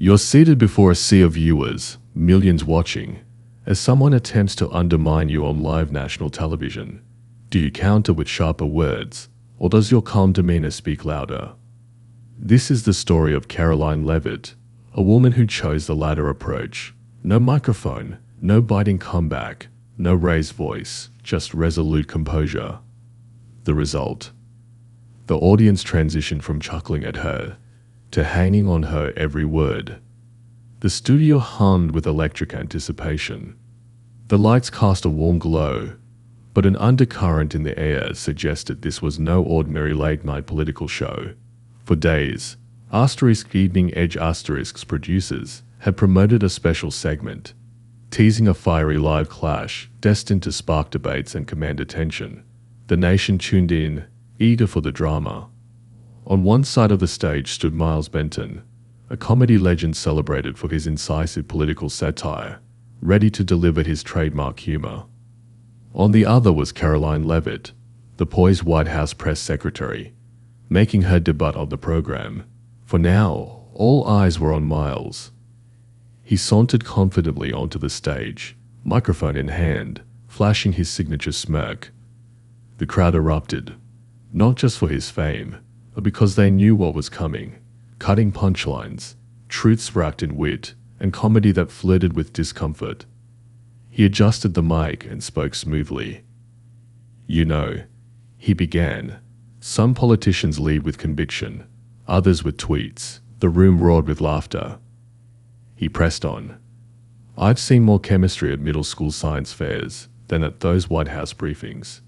You're seated before a sea of viewers, millions watching, as someone attempts to undermine you on live national television. Do you counter with sharper words, or does your calm demeanor speak louder? This is the story of Karoline Leavitt, a woman who chose the latter approach. No microphone, no biting comeback, no raised voice, just resolute composure. The result? The audience transitioned from chuckling at her to hanging on her every word. The studio hummed with electric anticipation. The lights cast a warm glow, but an undercurrent in the air suggested this was no ordinary late-night political show. For days, Evening Edge producers had promoted a special segment, teasing a fiery live clash destined to spark debates and command attention. The nation tuned in, eager for the drama. On one side of the stage stood Miles Benton, a comedy legend celebrated for his incisive political satire, ready to deliver his trademark humor. On the other was Karoline Leavitt, the poised White House press secretary, making her debut on the program. For now, all eyes were on Miles. He sauntered confidently onto the stage, microphone in hand, flashing his signature smirk. The crowd erupted, not just for his fame, but because they knew what was coming. Cutting punchlines, truths wrapped in wit, and comedy that flirted with discomfort. He adjusted the mic and spoke smoothly. "You know," he began, "some politicians lead with conviction, others with tweets." The room roared with laughter. He pressed on. "I've seen more chemistry at middle school science fairs than at those White House briefings."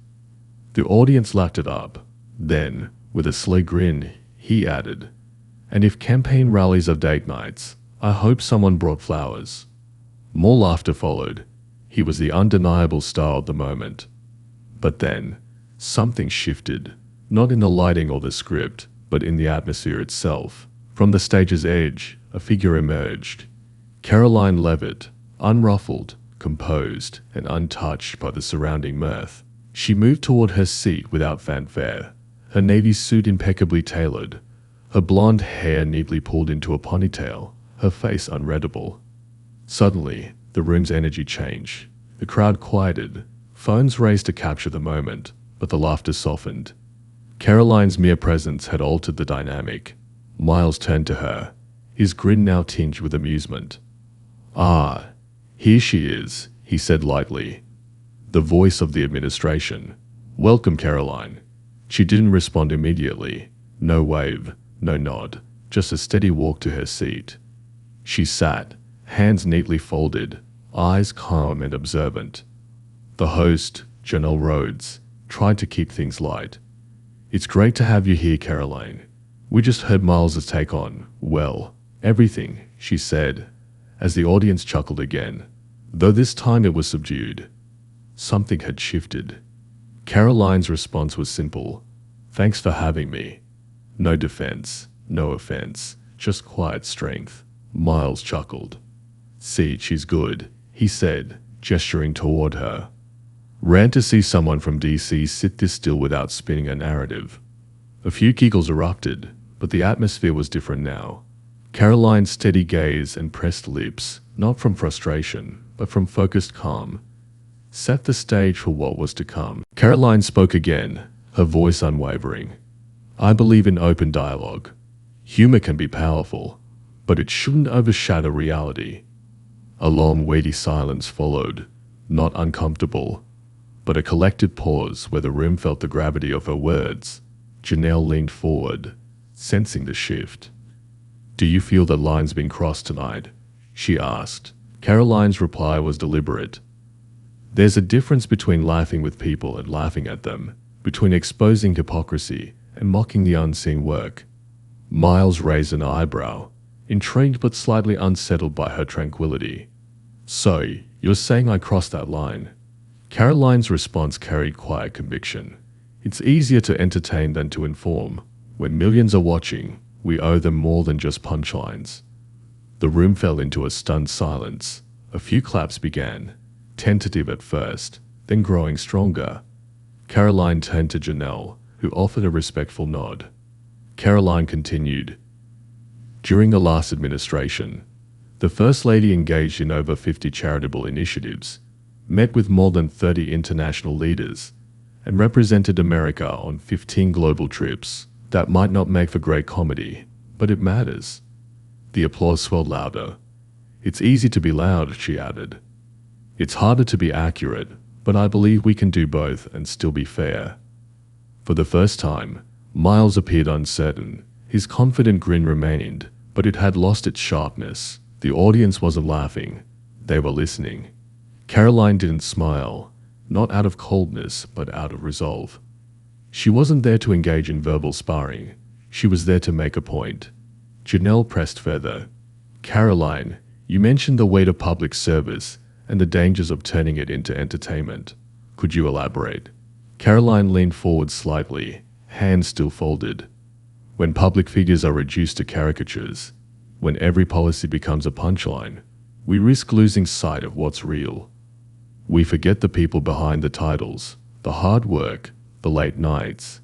The audience lapped it up. Then, with a sly grin, he added, "And if campaign rallies are date nights, I hope someone brought flowers." More laughter followed. He was the undeniable star of the moment. But then, something shifted, not in the lighting or the script, but in the atmosphere itself. From the stage's edge, a figure emerged. Karoline Leavitt, unruffled, composed, and untouched by the surrounding mirth. She moved toward her seat without fanfare, her navy suit impeccably tailored, her blonde hair neatly pulled into a ponytail, her face unreadable. Suddenly, the room's energy changed. The crowd quieted, phones raised to capture the moment, but the laughter softened. Karoline's mere presence had altered the dynamic. Miles turned to her, his grin now tinged with amusement. "Ah, here she is," he said lightly. "The voice of the administration. Welcome, Karoline." She didn't respond immediately. No wave, no nod, just a steady walk to her seat. She sat, hands neatly folded, eyes calm and observant. The host, Janelle Rhodes, tried to keep things light. "It's great to have you here, Karoline. We just heard Miles' take on, well, everything," she said, as the audience chuckled again, though this time it was subdued. Something had shifted. Karoline's response was simple. "Thanks for having me." No defense, no offense, just quiet strength. Miles chuckled. "See, she's good," he said, gesturing toward her. "Rare to see someone from DC sit this still without spinning a narrative." A few giggles erupted, but the atmosphere was different now. Karoline's steady gaze and pressed lips, not from frustration, but from focused calm, set the stage for what was to come. Karoline spoke again, her voice unwavering. "I believe in open dialogue. Humor can be powerful, but it shouldn't overshadow reality." A long, weighty silence followed, not uncomfortable, but a collected pause where the room felt the gravity of her words. Janelle leaned forward, sensing the shift. "Do you feel that lines been crossed tonight?" she asked. Karoline's reply was deliberate. "There's a difference between laughing with people and laughing at them, between exposing hypocrisy and mocking the unseen work." Miles raised an eyebrow, intrigued but slightly unsettled by her tranquility. "So, you're saying I crossed that line?" Karoline's response carried quiet conviction. "It's easier to entertain than to inform. When millions are watching, we owe them more than just punchlines." The room fell into a stunned silence. A few claps began, tentative at first, then growing stronger. Karoline turned to Janelle, who offered a respectful nod. Karoline continued, During the last administration, the First Lady engaged in over 50 charitable initiatives, met with more than 30 international leaders, and represented America on 15 global trips. That might not make for great comedy, but it matters. The applause swelled louder. It's easy to be loud, she added. It's harder to be accurate, but I believe we can do both and still be fair. For the first time, Miles appeared uncertain. His confident grin remained, but it had lost its sharpness. The audience wasn't laughing. They were listening. Karoline didn't smile, not out of coldness, but out of resolve. She wasn't there to engage in verbal sparring. She was there to make a point. Janelle pressed further. Karoline, you mentioned the weight of public service and the dangers of turning it into entertainment. Could you elaborate? Karoline leaned forward slightly, hands still folded. When public figures are reduced to caricatures, when every policy becomes a punchline, we risk losing sight of what's real. We forget the people behind the titles, the hard work, the late nights,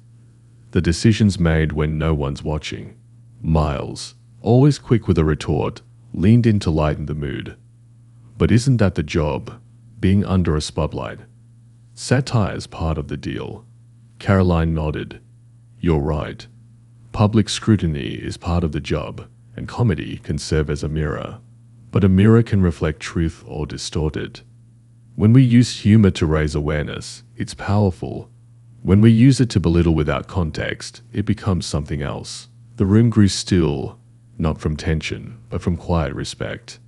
the decisions made when no one's watching. Miles, always quick with a retort, leaned in to lighten the mood. But isn't that the job, being under a spotlight? Satire's part of the deal. Karoline nodded. You're right. Public scrutiny is part of the job, and comedy can serve as a mirror. But a mirror can reflect truth or distort it. When we use humor to raise awareness, it's powerful. When we use it to belittle without context, it becomes something else. The room grew still, not from tension, but from quiet respect.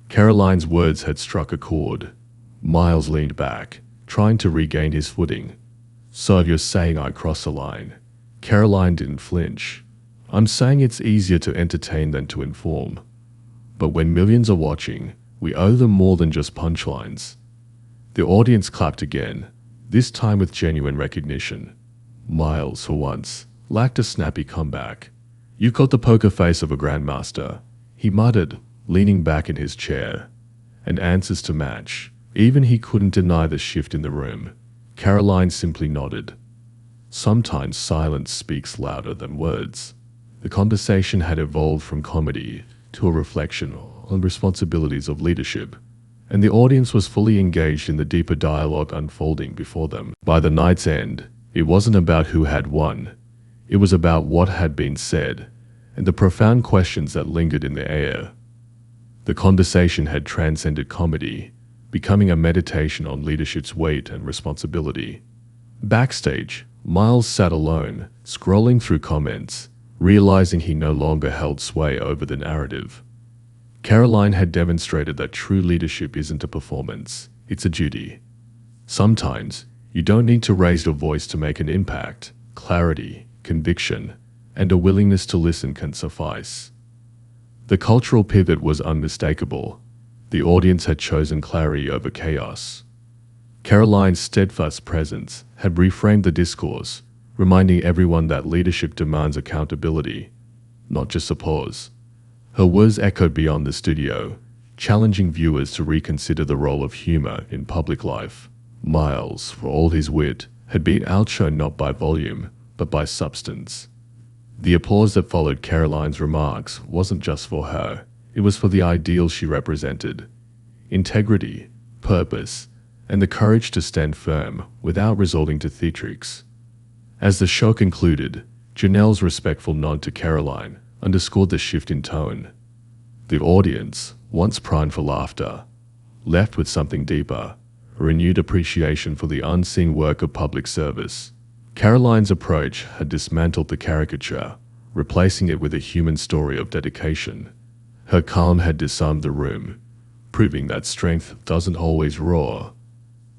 Karoline's words had struck a chord. Miles leaned back, trying to regain his footing. So you're saying I crossed the line? Karoline didn't flinch. I'm saying it's easier to entertain than to inform. But when millions are watching, we owe them more than just punchlines. The audience clapped again, this time with genuine recognition. Miles, for once, lacked a snappy comeback. You've got the poker face of a grandmaster, he muttered, leaning back in his chair. And answers to match. Even he couldn't deny the shift in the room. Karoline simply nodded. Sometimes silence speaks louder than words. The conversation had evolved from comedy to a reflection on responsibilities of leadership, and the audience was fully engaged in the deeper dialogue unfolding before them. By the night's end, it wasn't about who had won. It was about what had been said, and the profound questions that lingered in the air. The conversation had transcended comedy, becoming a meditation on leadership's weight and responsibility. Backstage, Miles sat alone, scrolling through comments, realizing he no longer held sway over the narrative. Karoline had demonstrated that true leadership isn't a performance, it's a duty. Sometimes, you don't need to raise your voice to make an impact. Clarity, conviction, and a willingness to listen can suffice. The cultural pivot was unmistakable. The audience had chosen clarity over chaos. Karoline's steadfast presence had reframed the discourse, reminding everyone that leadership demands accountability, not just applause. Her words echoed beyond the studio, challenging viewers to reconsider the role of humor in public life. Miles, for all his wit, had been outshone not by volume, but by substance. The applause that followed Karoline's remarks wasn't just for her, it was for the ideals she represented. Integrity, purpose, and the courage to stand firm without resorting to theatrics. As the show concluded, Janelle's respectful nod to Karoline underscored the shift in tone. The audience, once primed for laughter, left with something deeper, a renewed appreciation for the unseen work of public service. Karoline's approach had dismantled the caricature, replacing it with a human story of dedication. Her calm had disarmed the room, proving that strength doesn't always roar.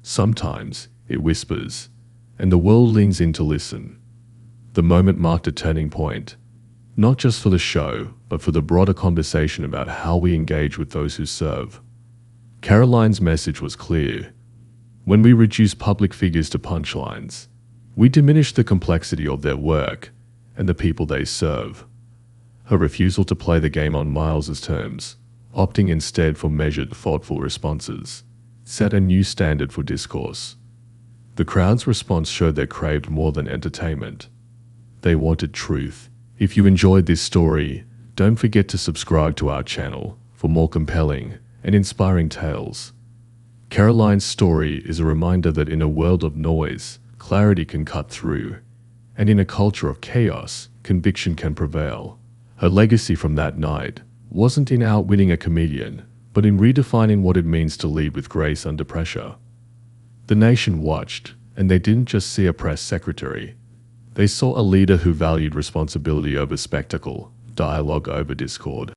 Sometimes it whispers, and the world leans in to listen. The moment marked a turning point, not just for the show, but for the broader conversation about how we engage with those who serve. Karoline's message was clear. When we reduce public figures to punchlines, we diminish the complexity of their work and the people they serve. Her refusal to play the game on Miles's terms, opting instead for measured, thoughtful responses, set a new standard for discourse. The crowd's response showed they craved more than entertainment. They wanted truth. If you enjoyed this story, Don't forget to subscribe to our channel for more compelling and inspiring tales. Karoline's story is a reminder that in a world of noise, clarity can cut through, and in a culture of chaos, conviction can prevail. Her legacy from that night wasn't in outwitting a comedian, but in redefining what it means to lead with grace under pressure. The nation watched, and they didn't just see a press secretary. They saw a leader who valued responsibility over spectacle, dialogue over discord.